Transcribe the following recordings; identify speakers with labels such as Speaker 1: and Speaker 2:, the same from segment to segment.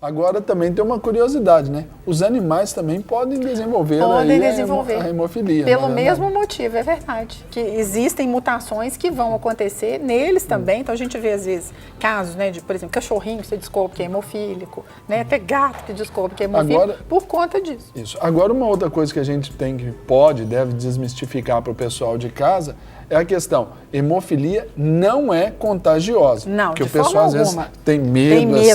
Speaker 1: Agora também tem uma curiosidade, né? Os animais também podem desenvolver, a hemofilia.
Speaker 2: Pelo mesmo motivo, é verdade. Que existem mutações que vão acontecer neles também. Então a gente vê às vezes casos, né, de, por exemplo, cachorrinho que você descobre que é hemofílico, né? Até gato que descobre que é hemofílico agora, por conta disso.
Speaker 1: Isso. Agora uma outra coisa que a gente tem que deve desmistificar para o pessoal de casa é a questão, hemofilia não é contagiosa.
Speaker 2: Não,
Speaker 1: porque
Speaker 2: de
Speaker 1: o pessoal às vezes tem medo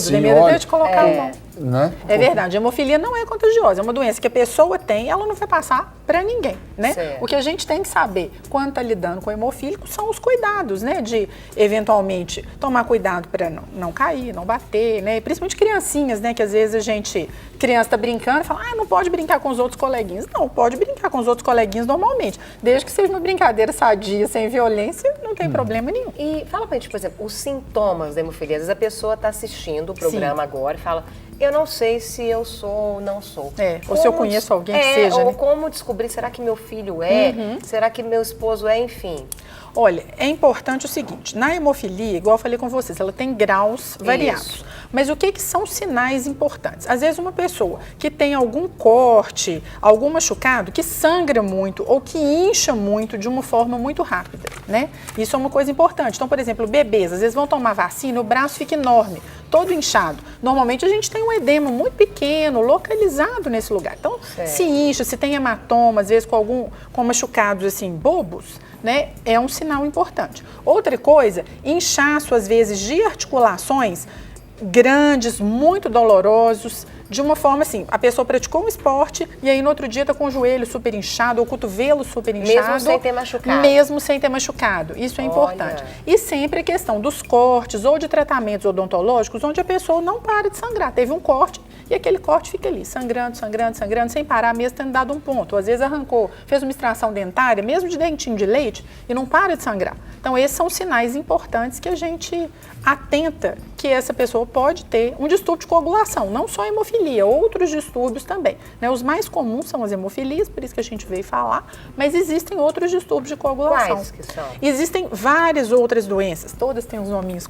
Speaker 2: tem medo até de colocar a mão.
Speaker 1: Né?
Speaker 2: É verdade, a hemofilia não é contagiosa, é uma doença que a pessoa tem, ela não vai passar para ninguém, né?
Speaker 3: Certo.
Speaker 2: O que a gente tem que saber quando está lidando com hemofílico são os cuidados, né? De, eventualmente, tomar cuidado para não cair, não bater, né? Principalmente criancinhas, né? Que às vezes criança está brincando e fala, não pode brincar com os outros coleguinhas. Não, pode brincar com os outros coleguinhas normalmente, desde que seja uma brincadeira sadia, sem violência, não tem problema nenhum.
Speaker 3: E fala pra gente, por exemplo, os sintomas da hemofilia. Às vezes a pessoa está assistindo o programa agora e fala, eu não sei se eu sou ou não sou.
Speaker 2: Ou se eu conheço alguém que seja.
Speaker 3: Ou
Speaker 2: né?
Speaker 3: como descobrir, será que meu filho é? Será que meu esposo é? Enfim.
Speaker 2: Olha, é importante o seguinte, na hemofilia, igual eu falei com vocês, ela tem graus variados. Mas o que são sinais importantes? Às vezes uma pessoa que tem algum corte, algum machucado, que sangra muito ou que incha muito de uma forma muito rápida, né? Isso é uma coisa importante. Então, por exemplo, bebês, às vezes vão tomar vacina, o braço fica enorme, todo inchado. Normalmente a gente tem um edema muito pequeno, localizado nesse lugar. Então, se incha, se tem hematoma, às vezes com machucados assim, bobos, né, é um sinal importante. Outra coisa, inchaço às vezes de articulações grandes, muito dolorosos, de uma forma assim, a pessoa praticou um esporte e aí no outro dia está com o joelho super inchado ou o cotovelo super inchado.
Speaker 3: Mesmo sem ter machucado.
Speaker 2: Mesmo sem ter machucado. Isso é importante. E sempre a questão dos cortes ou de tratamentos odontológicos onde a pessoa não para de sangrar. Teve um corte e aquele corte fica ali, sangrando, sangrando, sangrando, sem parar mesmo tendo dado um ponto. Ou às vezes arrancou, fez uma extração dentária, mesmo de dentinho de leite, e não para de sangrar. Então esses são sinais importantes que a gente atenta que essa pessoa pode ter um distúrbio de coagulação, não só hemofilia, outros distúrbios também. Né? Os mais comuns são as hemofilias, por isso que a gente veio falar, mas existem outros distúrbios de coagulação.
Speaker 3: Quais que são?
Speaker 2: Existem várias outras doenças, todas têm uns nominhos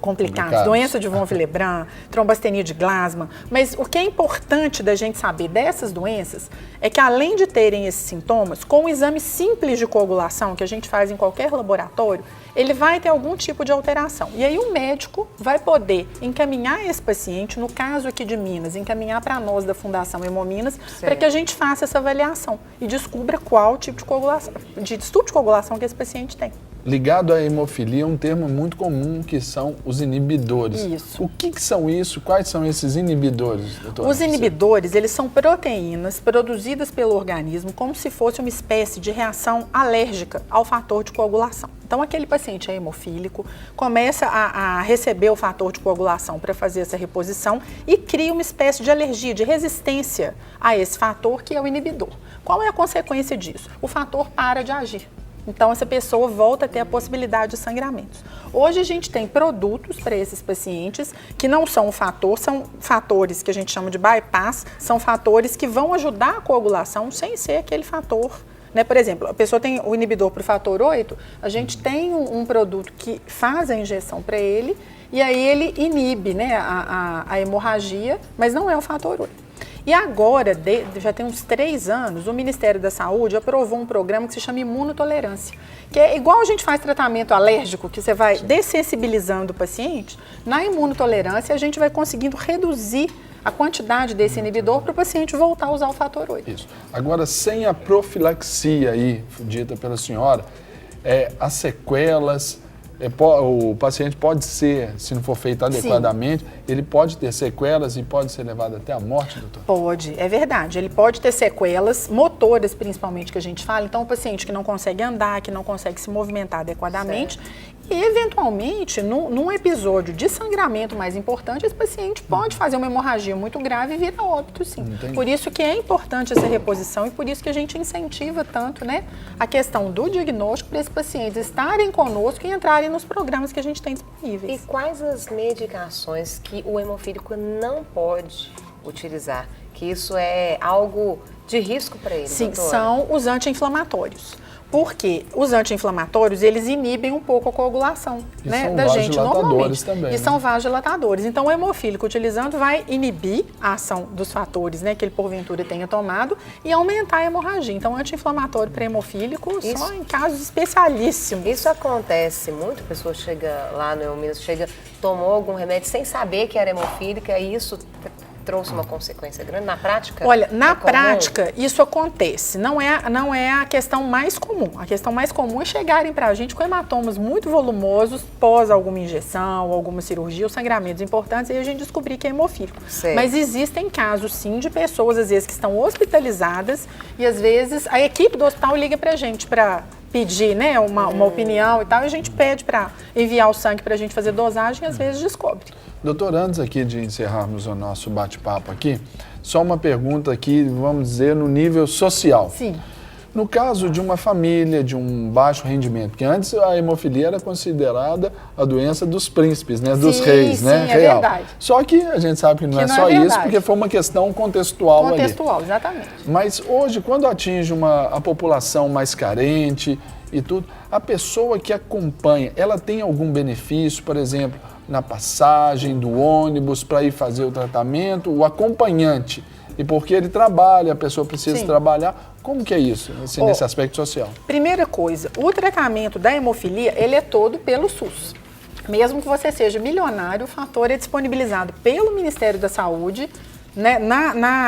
Speaker 2: complicados. Doença de von Willebrand, trombastenia de Glasman, mas o que é importante da gente saber dessas doenças é que além de terem esses sintomas, com um exame simples de coagulação que a gente faz em qualquer laboratório, ele vai ter algum tipo de alteração. E aí o médico vai poder encaminhar esse paciente, no caso aqui de Minas, encaminhar para nós da Fundação Hemominas, para que a gente faça essa avaliação e descubra qual tipo de coagulação, de distúrbio de coagulação que esse paciente tem.
Speaker 1: Ligado à hemofilia, um termo muito comum que são os inibidores.
Speaker 2: Isso.
Speaker 1: O que são isso? Quais são esses inibidores, doutora?
Speaker 2: Os inibidores, eles são proteínas produzidas pelo organismo como se fosse uma espécie de reação alérgica ao fator de coagulação. Então, aquele paciente é hemofílico, começa a receber o fator de coagulação para fazer essa reposição e cria uma espécie de alergia, de resistência a esse fator que é o inibidor. Qual é a consequência disso? O fator para de agir. Então, essa pessoa volta a ter a possibilidade de sangramentos. Hoje, a gente tem produtos para esses pacientes que não são um fator, são fatores que a gente chama de bypass, são fatores que vão ajudar a coagulação sem ser aquele fator. Né? Por exemplo, a pessoa tem o inibidor para o fator 8, a gente tem um produto que faz a injeção para ele e aí ele inibe, né, a hemorragia, mas não é o fator 8. E agora, já tem uns 3 anos, o Ministério da Saúde aprovou um programa que se chama imunotolerância, que é igual a gente faz tratamento alérgico, que você vai dessensibilizando o paciente, na imunotolerância a gente vai conseguindo reduzir a quantidade desse inibidor para o paciente voltar a usar o fator 8.
Speaker 1: Isso. Agora, sem a profilaxia aí, dita pela senhora, as sequelas, o paciente pode ser, se não for feito adequadamente, ele pode ter sequelas e pode ser levado até a morte, doutor?
Speaker 2: Pode, é verdade. Ele pode ter sequelas motoras, principalmente, que a gente fala. Então, o paciente que não consegue andar, que não consegue se movimentar adequadamente. Certo. E, eventualmente, num episódio de sangramento mais importante, esse paciente pode fazer uma hemorragia muito grave e vir a óbito, sim. Entendi. Por isso que é importante essa reposição e por isso que a gente incentiva tanto, né, a questão do diagnóstico para esses pacientes estarem conosco e entrarem nos programas que a gente tem disponíveis.
Speaker 3: E quais as medicações que o hemofílico não pode utilizar, que isso é algo de risco para ele,
Speaker 2: Sim,
Speaker 3: doutora?
Speaker 2: são os anti-inflamatórios. Porque os anti-inflamatórios, eles inibem um pouco a coagulação,
Speaker 1: E
Speaker 2: né,
Speaker 1: são
Speaker 2: da gente
Speaker 1: vasodilatadores
Speaker 2: normalmente.
Speaker 1: também,
Speaker 2: E
Speaker 1: né?
Speaker 2: são vasodilatadores. Então, o hemofílico utilizando vai inibir a ação dos fatores, né, que ele porventura tenha tomado e aumentar a hemorragia. Então, anti-inflamatório para hemofílico só em casos especialíssimos.
Speaker 3: Isso acontece muito, a pessoa chega lá no Hemominas, tomou algum remédio sem saber que era hemofílica e isso trouxe uma consequência grande na prática?
Speaker 2: Olha, na
Speaker 3: comum?
Speaker 2: prática, isso acontece. Não é a questão mais comum. A questão mais comum é chegarem para a gente com hematomas muito volumosos pós alguma injeção, alguma cirurgia, ou sangramentos importantes, e a gente descobrir que é hemofílico.
Speaker 3: Sei.
Speaker 2: Mas existem casos, sim, de pessoas, às vezes, que estão hospitalizadas e, às vezes, a equipe do hospital liga para a gente para pedir, né, uma opinião e tal, e a gente pede para enviar o sangue para a gente fazer dosagem e, às vezes, descobre.
Speaker 1: Doutor, antes aqui de encerrarmos o nosso bate-papo aqui, só uma pergunta aqui, vamos dizer, no nível social.
Speaker 2: Sim.
Speaker 1: No caso de uma família de um baixo rendimento, porque antes a hemofilia era considerada a doença dos príncipes, né, dos reis, né,
Speaker 2: sim, é
Speaker 1: real.
Speaker 2: verdade.
Speaker 1: Só que a gente sabe que não é
Speaker 2: não
Speaker 1: só
Speaker 2: é
Speaker 1: isso,
Speaker 2: verdade.
Speaker 1: porque foi uma questão contextual ali.
Speaker 2: Contextual, exatamente.
Speaker 1: Mas hoje, quando atinge a população mais carente e tudo, a pessoa que acompanha, ela tem algum benefício, por exemplo, na passagem do ônibus para ir fazer o tratamento, o acompanhante, e porque ele trabalha, a pessoa precisa
Speaker 2: Sim.
Speaker 1: trabalhar, como que é isso, nesse aspecto social?
Speaker 2: Primeira coisa, o tratamento da hemofilia, ele é todo pelo SUS. Mesmo que você seja milionário, o fator é disponibilizado pelo Ministério da Saúde, né,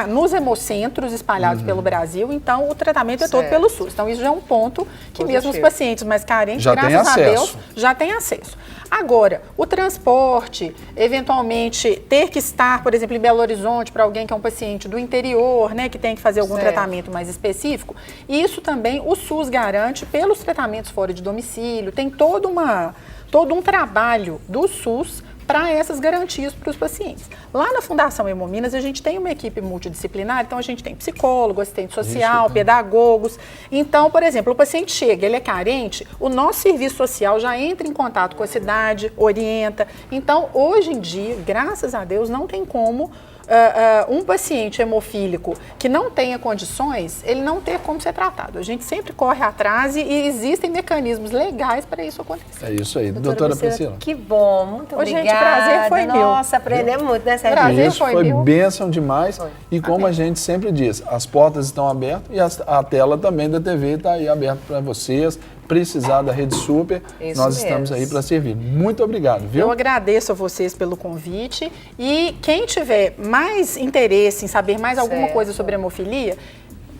Speaker 2: nos hemocentros espalhados pelo Brasil, então o tratamento é todo
Speaker 3: Certo.
Speaker 2: pelo SUS. Então isso já é um ponto que
Speaker 3: Positivo.
Speaker 2: mesmo os pacientes mais carentes,
Speaker 1: Já tem
Speaker 2: graças a
Speaker 1: acesso.
Speaker 2: Deus, já têm acesso. Agora, o transporte, eventualmente ter que estar, por exemplo, em Belo Horizonte para alguém que é um paciente do interior, né, que tem que fazer algum
Speaker 3: Certo.
Speaker 2: tratamento mais específico, isso também o SUS garante pelos tratamentos fora de domicílio, tem todo um trabalho do SUS para essas garantias para os pacientes. Lá na Fundação Hemominas, a gente tem uma equipe multidisciplinar, então a gente tem psicólogo, assistente social, pedagogos. Então, por exemplo, o paciente chega, ele é carente, o nosso serviço social já entra em contato com a cidade, orienta. Então, hoje em dia, graças a Deus, não tem como um paciente hemofílico que não tenha condições, ele não ter como ser tratado. A gente sempre corre atrás e existem mecanismos legais para isso acontecer.
Speaker 1: É isso aí. Doutora Priscila.
Speaker 3: Que bom, muito
Speaker 2: Ô,
Speaker 3: obrigada.
Speaker 2: gente, o prazer foi meu.
Speaker 3: Nossa, aprendemos muito, né, Sérgio?
Speaker 2: Prazer
Speaker 1: Isso
Speaker 2: foi
Speaker 1: foi
Speaker 2: meu.
Speaker 1: bênção demais.
Speaker 3: Foi.
Speaker 1: E como a gente sempre diz, as portas estão abertas e a tela também da TV está aí aberta para vocês. Precisar da Rede Super,
Speaker 3: Isso
Speaker 1: nós
Speaker 3: mesmo.
Speaker 1: estamos aí para servir. Muito obrigado, viu?
Speaker 2: Eu agradeço a vocês pelo convite e quem tiver mais interesse em saber mais alguma
Speaker 3: Certo.
Speaker 2: coisa sobre hemofilia,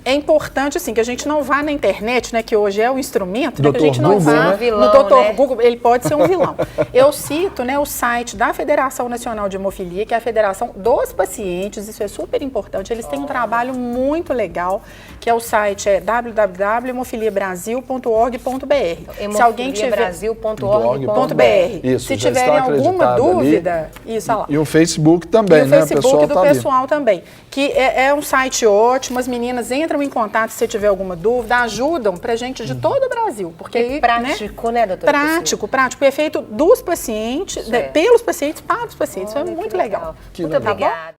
Speaker 2: é importante assim que a gente não vá na internet, né, que hoje é o instrumento, né, que a gente não
Speaker 1: Google,
Speaker 2: vá
Speaker 1: né?
Speaker 3: Vilão,
Speaker 2: no Dr.
Speaker 3: né?
Speaker 2: Google, ele pode ser um vilão. Eu cito, né, o site da Federação Nacional de Hemofilia, que é a Federação dos Pacientes, isso é super importante. Eles têm um trabalho muito legal, que é o site www.hemofiliabrasil.org.br. Se alguém tiver
Speaker 3: Brasil.org.br.
Speaker 1: Isso,
Speaker 2: se
Speaker 1: já
Speaker 2: tiverem
Speaker 1: está
Speaker 2: alguma
Speaker 1: acreditado
Speaker 2: dúvida, isso, olha lá.
Speaker 1: E o Facebook também,
Speaker 2: E o
Speaker 1: né?
Speaker 2: Facebook
Speaker 1: pessoal
Speaker 2: do
Speaker 1: tá ali.
Speaker 2: pessoal também, que é um site ótimo, as meninas entram em contato se você tiver alguma dúvida, ajudam pra gente de todo o Brasil. Porque aí,
Speaker 3: Prático, né, doutora Priscila?
Speaker 2: prático, é feito dos pacientes,
Speaker 3: Certo.
Speaker 2: pelos pacientes, para os pacientes, isso é
Speaker 3: Olha, que
Speaker 2: muito legal.
Speaker 1: Que
Speaker 3: Muito
Speaker 1: legal.
Speaker 3: obrigada.